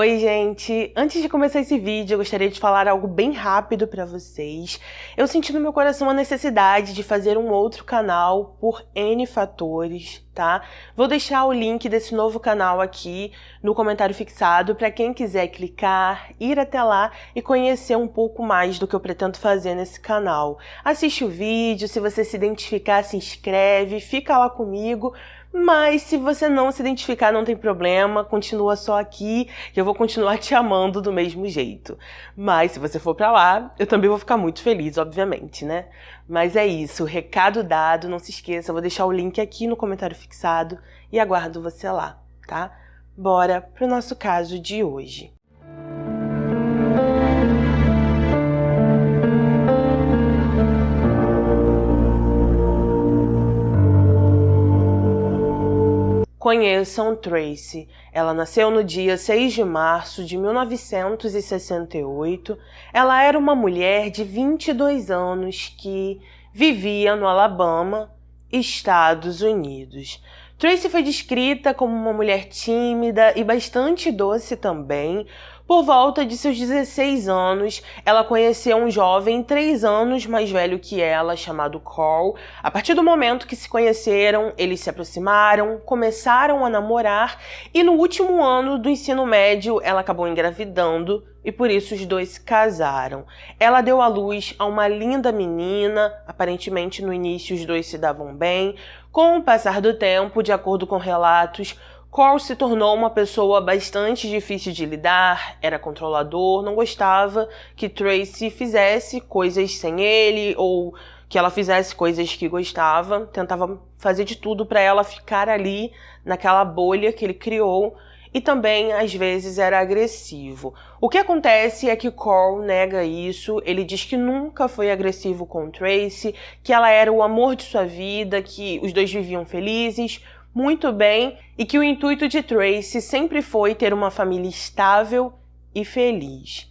Oi, gente! Antes de começar esse vídeo, eu gostaria de falar algo bem rápido para vocês. Eu senti no meu coração a necessidade de fazer um outro canal por N fatores, tá? Vou deixar o link desse novo canal aqui no comentário fixado para quem quiser clicar, ir até lá e conhecer um pouco mais do que eu pretendo fazer nesse canal. Assiste o vídeo, se você se identificar, se inscreve, fica lá comigo. Mas se você não se identificar, não tem problema, continua só aqui que eu vou continuar te amando do mesmo jeito. Mas se você for pra lá, eu também vou ficar muito feliz, obviamente, né? Mas é isso, recado dado, não se esqueça, eu vou deixar o link aqui no comentário fixado e aguardo você lá, tá? Bora pro nosso caso de hoje. Conheçam Tracy. Ela nasceu no dia 6 de março de 1968. Ela era uma mulher de 22 anos que vivia no Alabama, Estados Unidos. Tracy foi descrita como uma mulher tímida e bastante doce também. Por volta de seus 16 anos, ela conheceu um jovem 3 anos mais velho que ela, chamado Carl. A partir do momento que se conheceram, eles se aproximaram, começaram a namorar e no último ano do ensino médio ela acabou engravidando e por isso os dois se casaram. Ela deu à luz a uma linda menina, aparentemente no início os dois se davam bem. Com o passar do tempo, de acordo com relatos, Carl se tornou uma pessoa bastante difícil de lidar, era controlador, não gostava que Tracy fizesse coisas sem ele ou que ela fizesse coisas que gostava, tentava fazer de tudo para ela ficar ali naquela bolha que ele criou e também às vezes era agressivo. O que acontece é que Carl nega isso, ele diz que nunca foi agressivo com Tracy, que ela era o amor de sua vida, que os dois viviam felizes, muito bem, e que o intuito de Tracy sempre foi ter uma família estável e feliz.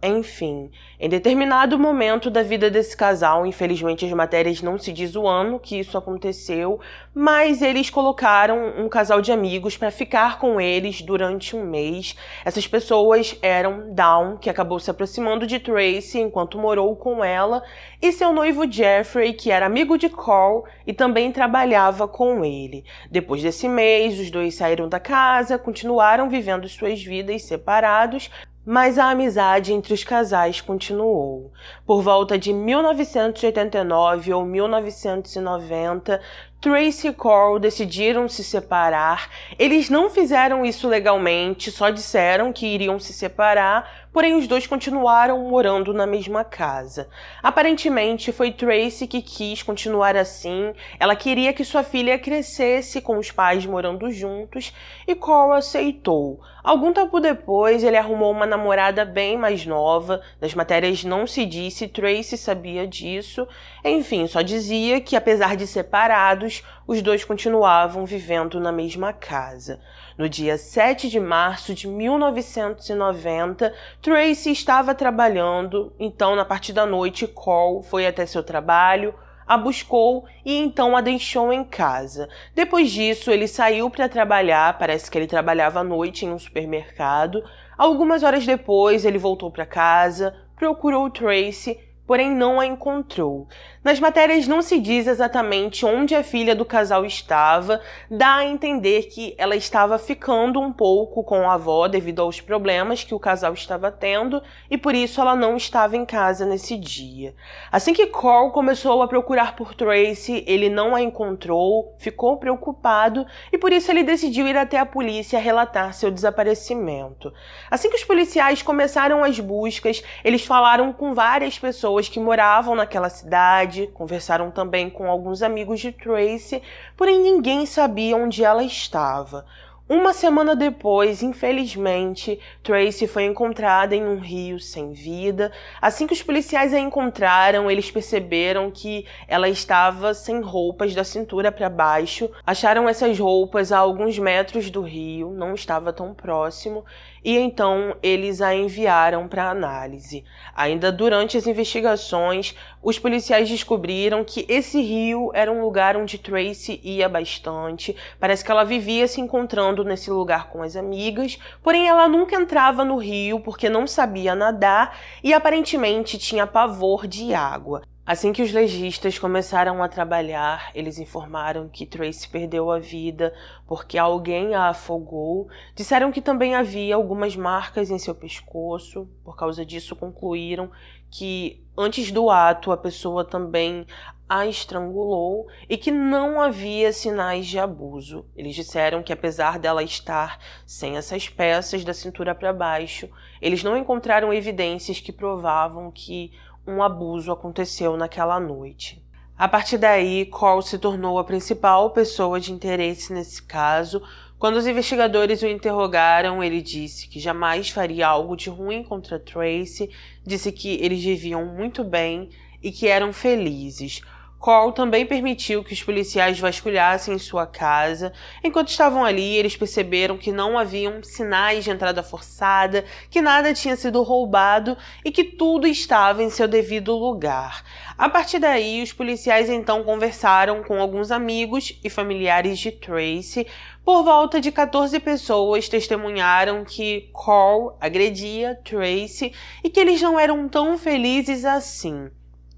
Enfim, em determinado momento da vida desse casal, infelizmente as matérias não se diz o ano que isso aconteceu, mas eles colocaram um casal de amigos para ficar com eles durante um mês. Essas pessoas eram Dawn, que acabou se aproximando de Tracy enquanto morou com ela, e seu noivo Jeffrey, que era amigo de Carl e também trabalhava com ele. Depois desse mês, os dois saíram da casa, continuaram vivendo suas vidas separados, mas a amizade entre os casais continuou. Por volta de 1989 ou 1990, Tracy e Carl decidiram se separar. Eles não fizeram isso legalmente, só disseram que iriam se separar, porém os dois continuaram morando na mesma casa. Aparentemente foi Tracy que quis continuar assim, ela queria que sua filha crescesse com os pais morando juntos e Carl aceitou. Algum tempo depois ele arrumou uma namorada bem mais nova, nas matérias não se diz se Tracy sabia disso, enfim, só dizia que apesar de separados, os dois continuavam vivendo na mesma casa. No dia 7 de março de 1990, Tracy estava trabalhando, então na parte da noite Carl foi até seu trabalho, a buscou e então a deixou em casa. Depois disso, ele saiu para trabalhar, parece que ele trabalhava à noite em um supermercado. Algumas horas depois, ele voltou para casa, procurou Tracy, porém não a encontrou. Nas matérias não se diz exatamente onde a filha do casal estava, dá a entender que ela estava ficando um pouco com a avó devido aos problemas que o casal estava tendo e por isso ela não estava em casa nesse dia. Assim que Carl começou a procurar por Tracy, ele não a encontrou, ficou preocupado e por isso ele decidiu ir até a polícia relatar seu desaparecimento. Assim que os policiais começaram as buscas, eles falaram com várias pessoas que moravam naquela cidade, conversaram também com alguns amigos de Tracy, porém ninguém sabia onde ela estava. Uma semana depois, infelizmente, Tracy foi encontrada em um rio sem vida. Assim que os policiais a encontraram, eles perceberam que ela estava sem roupas da cintura para baixo. Acharam essas roupas a alguns metros do rio, não estava tão próximo. e então eles a enviaram para análise. Ainda durante as investigações, os policiais descobriram que esse rio era um lugar onde Tracy ia bastante. Parece que ela vivia se encontrando nesse lugar com as amigas, porém ela nunca entrava no rio porque não sabia nadar e aparentemente tinha pavor de água. Assim que os legistas começaram a trabalhar, eles informaram que Tracy perdeu a vida porque alguém a afogou. Disseram que também havia algumas marcas em seu pescoço. Por causa disso, concluíram que antes do ato a pessoa também a estrangulou e que não havia sinais de abuso. Eles disseram que apesar dela estar sem essas peças da cintura para baixo, eles não encontraram evidências que provavam que um abuso aconteceu naquela noite. A partir daí, Cole se tornou a principal pessoa de interesse nesse caso. Quando os investigadores o interrogaram, ele disse que jamais faria algo de ruim contra Tracy, disse que eles viviam muito bem e que eram felizes. Cole também permitiu que os policiais vasculhassem sua casa. Enquanto estavam ali, eles perceberam que não haviam sinais de entrada forçada, que nada tinha sido roubado e que tudo estava em seu devido lugar. A partir daí, os policiais então conversaram com alguns amigos e familiares de Tracy. Por volta de 14 pessoas testemunharam que Cole agredia Tracy e que eles não eram tão felizes assim.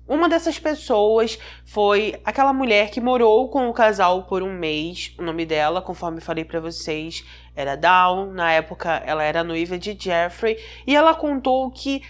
Uma dessas pessoas foi aquela mulher que morou com o casal por um mês. O nome dela, conforme falei pra vocês, era Dawn. Na época, ela era noiva de Jeffrey. E ela contou que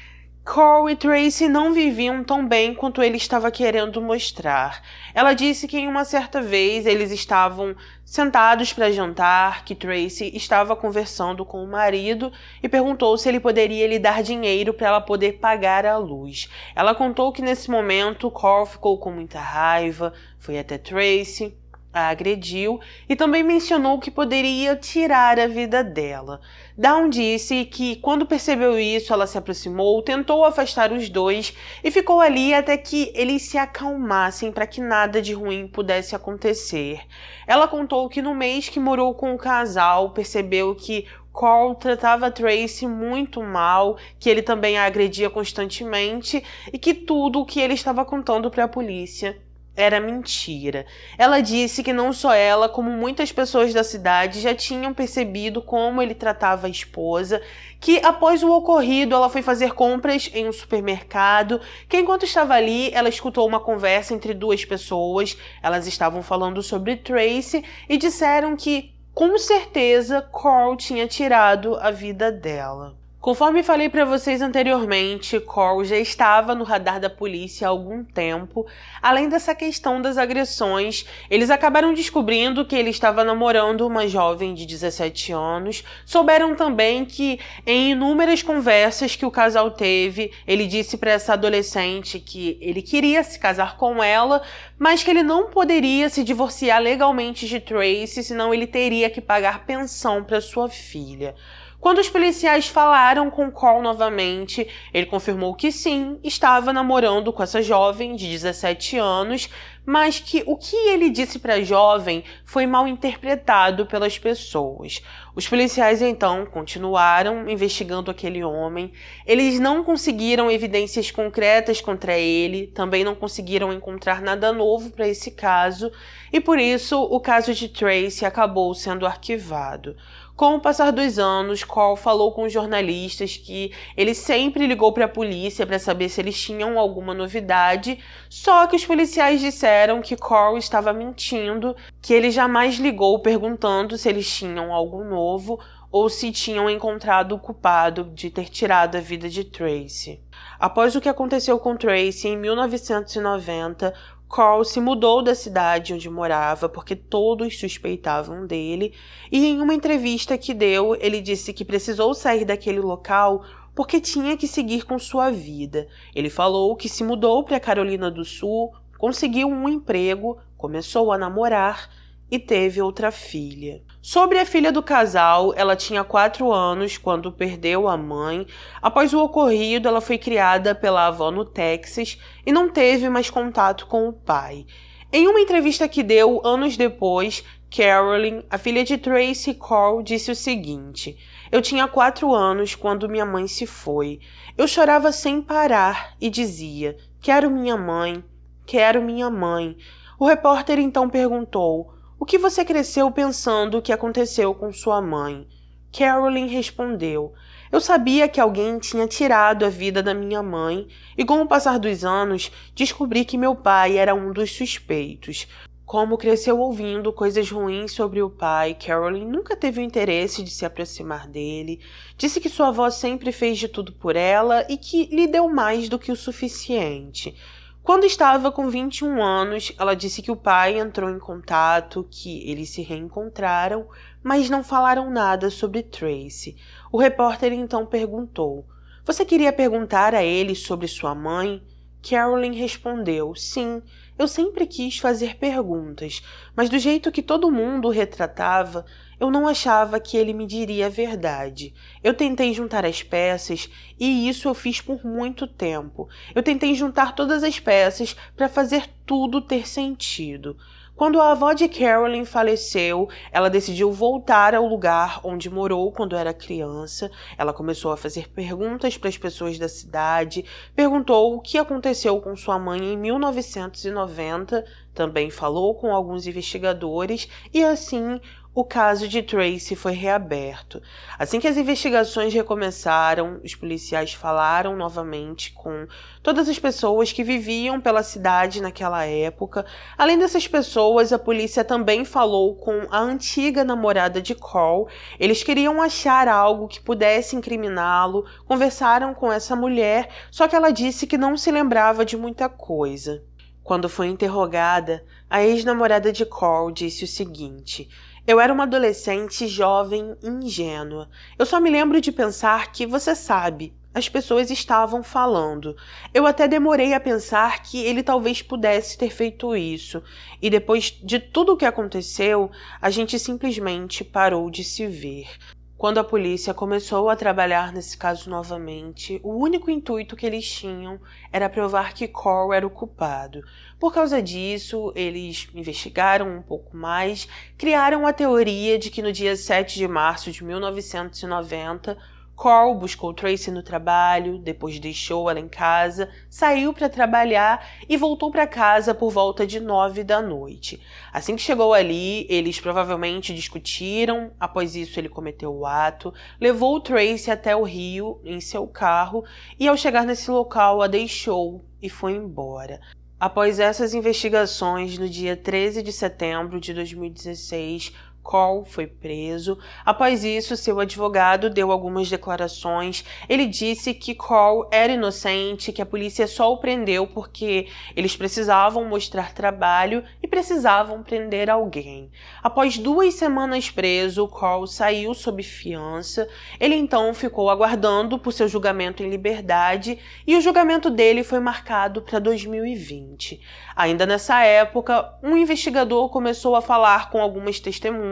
Cole e Tracy não viviam tão bem quanto ele estava querendo mostrar. Ela disse que em uma certa vez eles estavam sentados para jantar, que Tracy estava conversando com o marido e perguntou se ele poderia lhe dar dinheiro para ela poder pagar a luz. Ela contou que nesse momento Cole ficou com muita raiva, foi até Tracy, a agrediu e também mencionou que poderia tirar a vida dela. Dawn disse que quando percebeu isso, ela se aproximou, tentou afastar os dois e ficou ali até que eles se acalmassem para que nada de ruim pudesse acontecer. Ela contou que no mês que morou com o casal, percebeu que Cole tratava Tracy muito mal, que ele também a agredia constantemente e que tudo o que ele estava contando para a polícia era mentira. Ela disse que não só ela, como muitas pessoas da cidade já tinham percebido como ele tratava a esposa, que após o ocorrido ela foi fazer compras em um supermercado, que enquanto estava ali ela escutou uma conversa entre duas pessoas, elas estavam falando sobre Tracy e disseram que com certeza Cole tinha tirado a vida dela. Conforme falei para vocês anteriormente, Cole já estava no radar da polícia há algum tempo. Além dessa questão das agressões, eles acabaram descobrindo que ele estava namorando uma jovem de 17 anos. Souberam também que, em inúmeras conversas que o casal teve, ele disse para essa adolescente que ele queria se casar com ela, mas que ele não poderia se divorciar legalmente de Tracy, senão ele teria que pagar pensão para sua filha. Quando os policiais falaram com Cole novamente, ele confirmou que sim, estava namorando com essa jovem de 17 anos, mas que o que ele disse para a jovem foi mal interpretado pelas pessoas. Os policiais então continuaram investigando aquele homem. Eles não conseguiram evidências concretas contra ele, também não conseguiram encontrar nada novo para esse caso, e por isso o caso de Tracy acabou sendo arquivado. Com o passar dos anos, Cole falou com os jornalistas que ele sempre ligou para a polícia para saber se eles tinham alguma novidade, só que os policiais disseram que Cole estava mentindo, que ele jamais ligou perguntando se eles tinham algo novo ou se tinham encontrado o culpado de ter tirado a vida de Tracy. Após o que aconteceu com Tracy em 1990, Cole se mudou da cidade onde morava porque todos suspeitavam dele e em uma entrevista que deu, ele disse que precisou sair daquele local porque tinha que seguir com sua vida. Ele falou que se mudou para a Carolina do Sul, conseguiu um emprego, começou a namorar e teve outra filha. Sobre a filha do casal, ela tinha 4 anos quando perdeu a mãe. Após o ocorrido, ela foi criada pela avó no Texas e não teve mais contato com o pai. Em uma entrevista que deu anos depois, Carolyn, a filha de Tracy Cole, disse o seguinte: Eu tinha 4 anos quando minha mãe se foi. Eu chorava sem parar e dizia: quero minha mãe, quero minha mãe. O repórter então perguntou: o que você cresceu pensando que aconteceu com sua mãe? Carolyn respondeu: eu sabia que alguém tinha tirado a vida da minha mãe e, com o passar dos anos, descobri que meu pai era um dos suspeitos. Como cresceu ouvindo coisas ruins sobre o pai, Carolyn nunca teve o interesse de se aproximar dele. Disse que sua avó sempre fez de tudo por ela e que lhe deu mais do que o suficiente. Quando estava com 21 anos, ela disse que o pai entrou em contato, que eles se reencontraram, mas não falaram nada sobre Tracy. O repórter então perguntou: você queria perguntar a ele sobre sua mãe? Carolyn respondeu: sim, eu sempre quis fazer perguntas, mas do jeito que todo mundo o retratava, eu não achava que ele me diria a verdade. Eu tentei juntar as peças e isso eu fiz por muito tempo. Eu tentei juntar todas as peças para fazer tudo ter sentido. Quando a avó de Carolyn faleceu, ela decidiu voltar ao lugar onde morou quando era criança. Ela começou a fazer perguntas para as pessoas da cidade, perguntou o que aconteceu com sua mãe em 1990, também falou com alguns investigadores e assim o caso de Tracy foi reaberto. Assim que as investigações recomeçaram, os policiais falaram novamente com todas as pessoas que viviam pela cidade naquela época. Além dessas pessoas, a polícia também falou com a antiga namorada de Carl. Eles queriam achar algo que pudesse incriminá-lo, conversaram com essa mulher, só que ela disse que não se lembrava de muita coisa. Quando foi interrogada, a ex-namorada de Carl disse o seguinte: eu era uma adolescente jovem e ingênua. Eu só me lembro de pensar que, você sabe, as pessoas estavam falando. Eu até demorei a pensar que ele talvez pudesse ter feito isso. E depois de tudo o que aconteceu, a gente simplesmente parou de se ver. Quando a polícia começou a trabalhar nesse caso novamente, o único intuito que eles tinham era provar que Carl era o culpado. Por causa disso, eles investigaram um pouco mais, criaram a teoria de que no dia 7 de março de 1990, Carl buscou Tracy no trabalho, depois deixou ela em casa, saiu para trabalhar e voltou para casa por volta de 9 da noite. Assim que chegou ali, eles provavelmente discutiram, após isso ele cometeu o ato, levou Tracy até o rio em seu carro e ao chegar nesse local a deixou e foi embora. Após essas investigações, no dia 13 de setembro de 2016, Carl foi preso. Após isso, seu advogado deu algumas declarações. Ele disse que Carl era inocente, que a polícia só o prendeu porque eles precisavam mostrar trabalho e precisavam prender alguém. Após 2 semanas preso, Carl saiu sob fiança. Ele então ficou aguardando por seu julgamento em liberdade e o julgamento dele foi marcado para 2020. Ainda nessa época, um investigador começou a falar com algumas testemunhas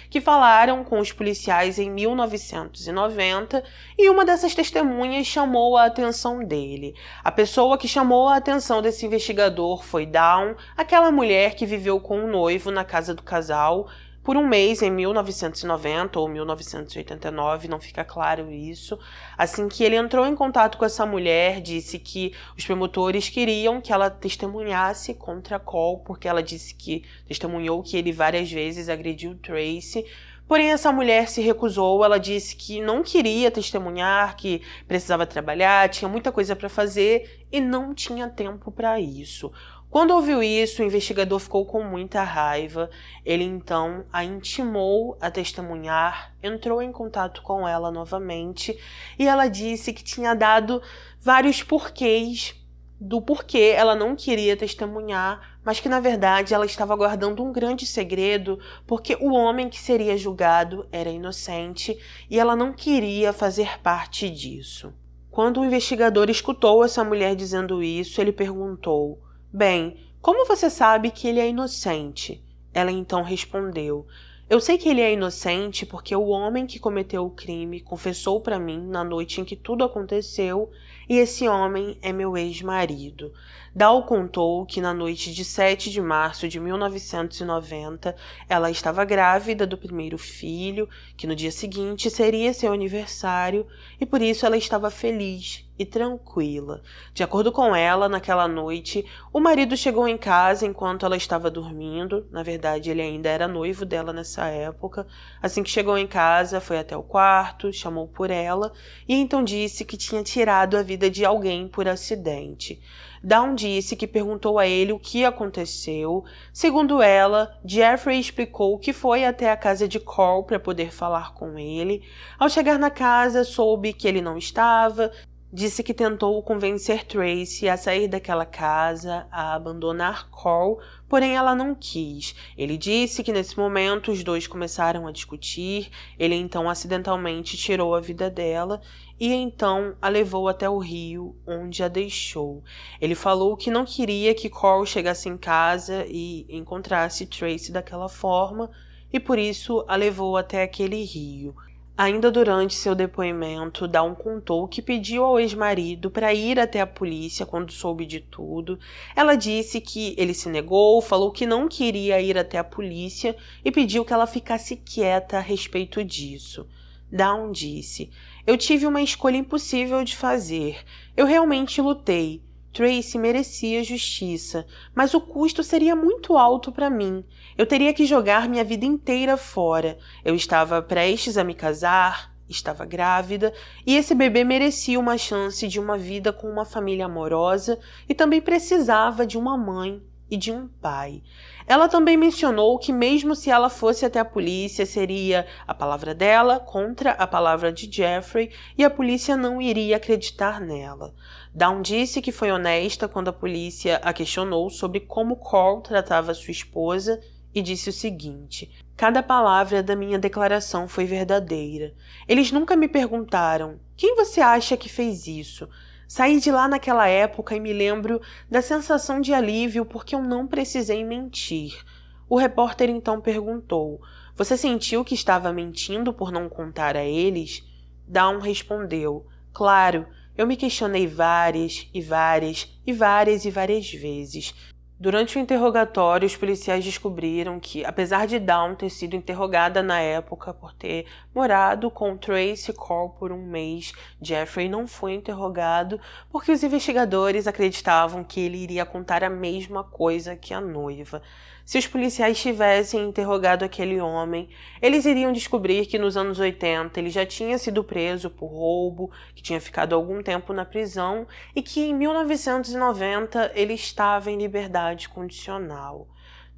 que falaram com os policiais em 1990 e uma dessas testemunhas chamou a atenção dele. A pessoa que chamou a atenção desse investigador foi Dawn, aquela mulher que viveu com o noivo na casa do casal por um mês em 1990 ou 1989, não fica claro isso. Assim que ele entrou em contato com essa mulher, disse que os promotores queriam que ela testemunhasse contra Carl, porque ela disse que testemunhou que ele várias vezes agrediu Tracy. Porém, essa mulher se recusou, ela disse que não queria testemunhar, que precisava trabalhar, tinha muita coisa para fazer e não tinha tempo para isso. Quando ouviu isso, o investigador ficou com muita raiva. Ele então a intimou a testemunhar, entrou em contato com ela novamente e ela disse que tinha dado vários porquês do porquê ela não queria testemunhar, mas que na verdade ela estava guardando um grande segredo porque o homem que seria julgado era inocente e ela não queria fazer parte disso. Quando o investigador escutou essa mulher dizendo isso, ele perguntou: bem, como você sabe que ele é inocente? Ela então respondeu: eu sei que ele é inocente porque o homem que cometeu o crime confessou para mim na noite em que tudo aconteceu e esse homem é meu ex-marido. Dal contou que na noite de 7 de março de 1990, ela estava grávida do primeiro filho, que no dia seguinte seria seu aniversário, e por isso ela estava feliz e tranquila. De acordo com ela, naquela noite, o marido chegou em casa enquanto ela estava dormindo. Na verdade, ele ainda era noivo dela nessa época. Assim que chegou em casa, foi até o quarto, chamou por ela e então disse que tinha tirado a vida de alguém por acidente. Dawn disse que perguntou a ele o que aconteceu. Segundo ela, Jeffrey explicou que foi até a casa de Carl para poder falar com ele. Ao chegar na casa, soube que ele não estava. Disse que tentou convencer Tracy a sair daquela casa, a abandonar Carl, porém ela não quis. Ele disse que nesse momento os dois começaram a discutir, ele então acidentalmente tirou a vida dela e então a levou até o rio, onde a deixou. Ele falou que não queria que Carl chegasse em casa e encontrasse Tracy daquela forma e por isso a levou até aquele rio. Ainda durante seu depoimento, Dawn contou que pediu ao ex-marido para ir até a polícia quando soube de tudo. Ela disse que ele se negou, falou que não queria ir até a polícia e pediu que ela ficasse quieta a respeito disso. Dawn disse: "Eu tive uma escolha impossível de fazer. Eu realmente lutei. Tracy merecia justiça, mas o custo seria muito alto para mim. Eu teria que jogar minha vida inteira fora. Eu estava prestes a me casar, estava grávida, e esse bebê merecia uma chance de uma vida com uma família amorosa e também precisava de uma mãe e de um pai." Ela também mencionou que mesmo se ela fosse até a polícia, seria a palavra dela contra a palavra de Jeffrey e a polícia não iria acreditar nela. Dawn disse que foi honesta quando a polícia a questionou sobre como Carl tratava sua esposa e disse o seguinte: "Cada palavra da minha declaração foi verdadeira. Eles nunca me perguntaram: quem você acha que fez isso? Saí de lá naquela época e me lembro da sensação de alívio porque eu não precisei mentir." O repórter então perguntou: "Você sentiu que estava mentindo por não contar a eles?" Dawn respondeu: "Claro, eu me questionei várias vezes." Durante o interrogatório, os policiais descobriram que, apesar de Dawn ter sido interrogada na época por ter morado com Tracy Carl por um mês, Jeffrey não foi interrogado porque os investigadores acreditavam que ele iria contar a mesma coisa que a noiva. Se os policiais tivessem interrogado aquele homem, eles iriam descobrir que nos anos 80 ele já tinha sido preso por roubo, que tinha ficado algum tempo na prisão e que em 1990 ele estava em liberdade condicional.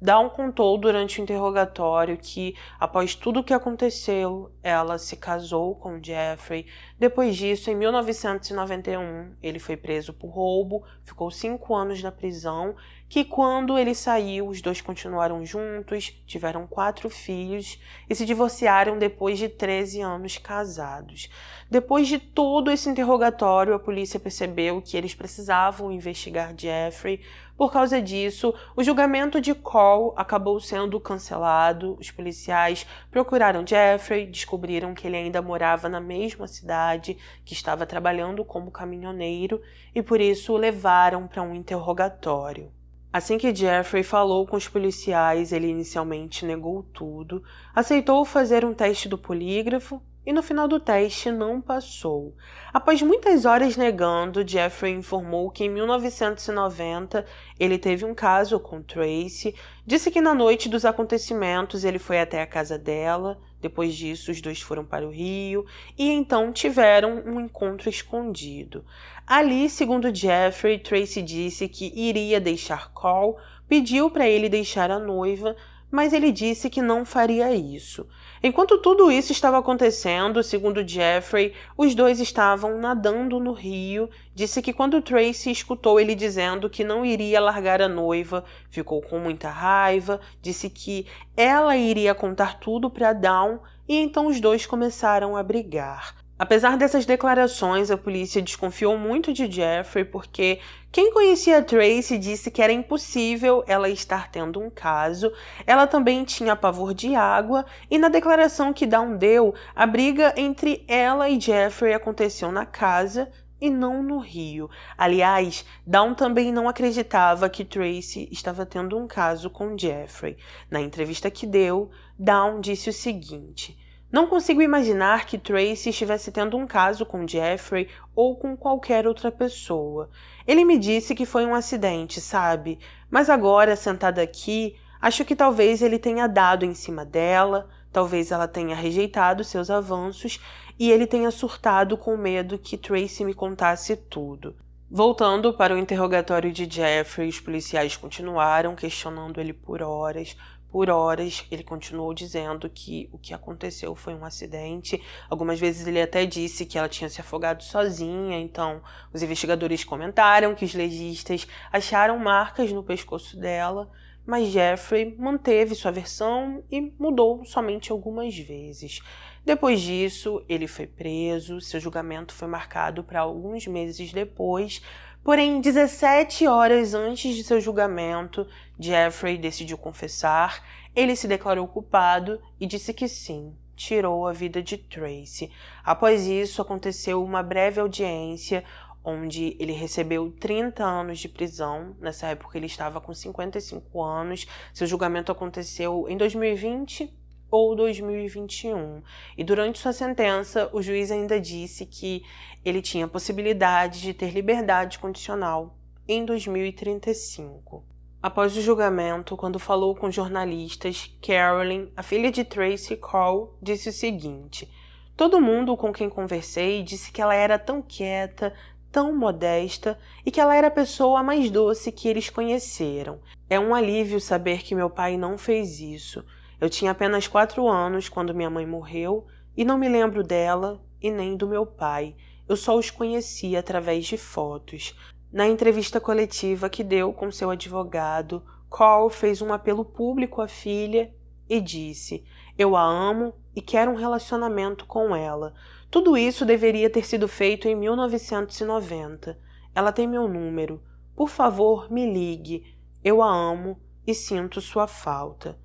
Dawn contou durante o interrogatório que, após tudo o que aconteceu, ela se casou com Jeffrey. Depois disso, em 1991, ele foi preso por roubo, ficou 5 anos na prisão, que quando ele saiu, os dois continuaram juntos, tiveram 4 filhos e se divorciaram depois de 13 anos casados. Depois de todo esse interrogatório, a polícia percebeu que eles precisavam investigar Jeffrey. Por causa disso, o julgamento de Carl acabou sendo cancelado. Os policiais procuraram Jeffrey, descobriram que ele ainda morava na mesma cidade, que estava trabalhando como caminhoneiro e por isso o levaram para um interrogatório. Assim que Jeffrey falou com os policiais, ele inicialmente negou tudo, aceitou fazer um teste do polígrafo e no final do teste não passou. Após muitas horas negando, Jeffrey informou que em 1990 ele teve um caso com Tracy, disse que na noite dos acontecimentos ele foi até a casa dela, depois disso os dois foram para o rio e então tiveram um encontro escondido. Ali, segundo Jeffrey, Tracy disse que iria deixar Carl, pediu para ele deixar a noiva, mas ele disse que não faria isso. Enquanto tudo isso estava acontecendo, segundo Jeffrey, os dois estavam nadando no rio. Disse que quando Tracy escutou ele dizendo que não iria largar a noiva, ficou com muita raiva, disse que ela iria contar tudo para Dawn e então os dois começaram a brigar. Apesar dessas declarações, a polícia desconfiou muito de Jeffrey porque quem conhecia Tracy disse que era impossível ela estar tendo um caso. Ela também tinha pavor de água e na declaração que Dawn deu, a briga entre ela e Jeffrey aconteceu na casa e não no Rio. Aliás, Dawn também não acreditava que Tracy estava tendo um caso com Jeffrey. Na entrevista que deu, Dawn disse o seguinte: "Não consigo imaginar que Tracy estivesse tendo um caso com Jeffrey ou com qualquer outra pessoa. Ele me disse que foi um acidente, sabe? Mas agora, sentada aqui, acho que talvez ele tenha dado em cima dela, talvez ela tenha rejeitado seus avanços e ele tenha surtado com medo que Tracy me contasse tudo." Voltando para o interrogatório de Jeffrey, os policiais continuaram questionando ele por horas. Por horas, ele continuou dizendo que o que aconteceu foi um acidente. Algumas vezes ele até disse que ela tinha se afogado sozinha, então os investigadores comentaram que os legistas acharam marcas no pescoço dela, mas Jeffrey manteve sua versão e mudou somente algumas vezes. Depois disso, ele foi preso, seu julgamento foi marcado para alguns meses depois, porém 17 horas antes de seu julgamento, Jeffrey decidiu confessar. Ele se declarou culpado e disse que sim, tirou a vida de Tracy. Após isso, aconteceu uma breve audiência, onde ele recebeu 30 anos de prisão. Nessa época ele estava com 55 anos. Seu julgamento aconteceu em 2020 ou 2021. E durante sua sentença, o juiz ainda disse que ele tinha possibilidade de ter liberdade condicional em 2035. Após o julgamento, quando falou com jornalistas, Carolyn, a filha de Tracy Cole, disse o seguinte: "Todo mundo com quem conversei disse que ela era tão quieta, tão modesta e que ela era a pessoa mais doce que eles conheceram. É um alívio saber que meu pai não fez isso. Eu tinha apenas 4 anos quando minha mãe morreu e não me lembro dela e nem do meu pai. Eu só os conheci através de fotos." Na entrevista coletiva que deu com seu advogado, Cole fez um apelo público à filha e disse: "Eu a amo e quero um relacionamento com ela. Tudo isso deveria ter sido feito em 1990. Ela tem meu número. Por favor, me ligue. Eu a amo e sinto sua falta."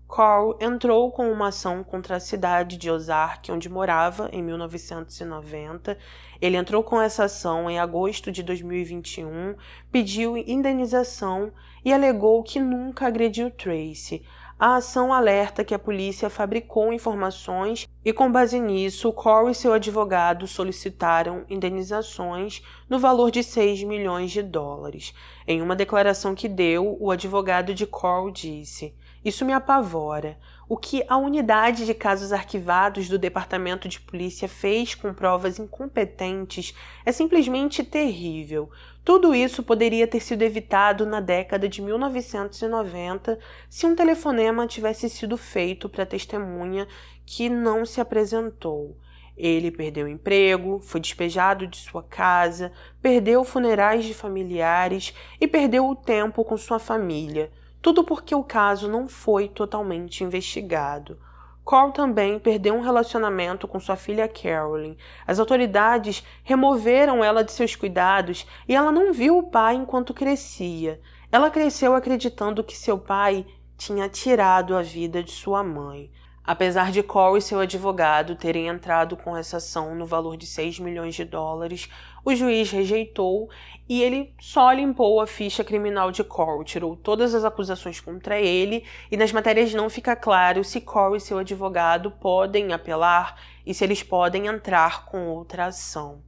Cole entrou com uma ação contra a cidade de Ozark, onde morava, em 1990. Ele entrou com essa ação em agosto de 2021, pediu indenização e alegou que nunca agrediu Tracy. A ação alerta que a polícia fabricou informações e, com base nisso, Cole e seu advogado solicitaram indenizações no valor de 6 milhões de dólares. Em uma declaração que deu, o advogado de Cole disse: "Isso me apavora. O que a unidade de casos arquivados do Departamento de Polícia fez com provas incompetentes é simplesmente terrível. Tudo isso poderia ter sido evitado na década de 1990 se um telefonema tivesse sido feito para a testemunha que não se apresentou. Ele perdeu o emprego, foi despejado de sua casa, perdeu funerais de familiares e perdeu o tempo com sua família. Tudo porque o caso não foi totalmente investigado." Cole também perdeu um relacionamento com sua filha Carolyn. As autoridades removeram ela de seus cuidados e ela não viu o pai enquanto crescia. Ela cresceu acreditando que seu pai tinha tirado a vida de sua mãe. Apesar de Cole e seu advogado terem entrado com essa ação no valor de 6 milhões de dólares, o juiz rejeitou e ele só limpou a ficha criminal de Cole, tirou todas as acusações contra ele e nas matérias não fica claro se Cole e seu advogado podem apelar e se eles podem entrar com outra ação.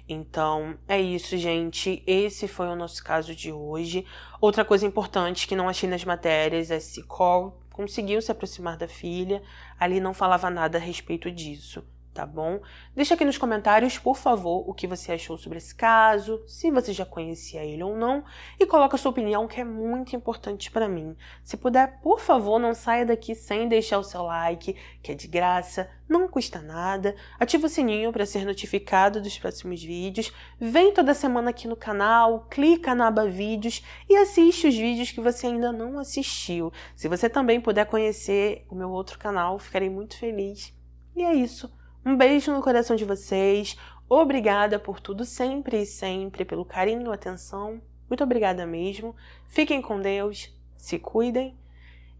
Então, é isso, gente. Esse foi o nosso caso de hoje. Outra coisa importante que não achei nas matérias é se Cole conseguiu se aproximar da filha. Ali não falava nada a respeito disso, tá bom? Deixa aqui nos comentários, por favor, o que você achou sobre esse caso, se você já conhecia ele ou não, e coloca a sua opinião, que é muito importante para mim. Se puder, por favor, não saia daqui sem deixar o seu like, que é de graça, não custa nada. Ativa o sininho para ser notificado dos próximos vídeos. Vem toda semana aqui no canal, clica na aba vídeos e assiste os vídeos que você ainda não assistiu. Se você também puder conhecer o meu outro canal, ficarei muito feliz. E é isso. Um beijo no coração de vocês. Obrigada por tudo sempre e sempre, pelo carinho e atenção. Muito obrigada mesmo. Fiquem com Deus, se cuidem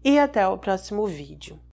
e até o próximo vídeo.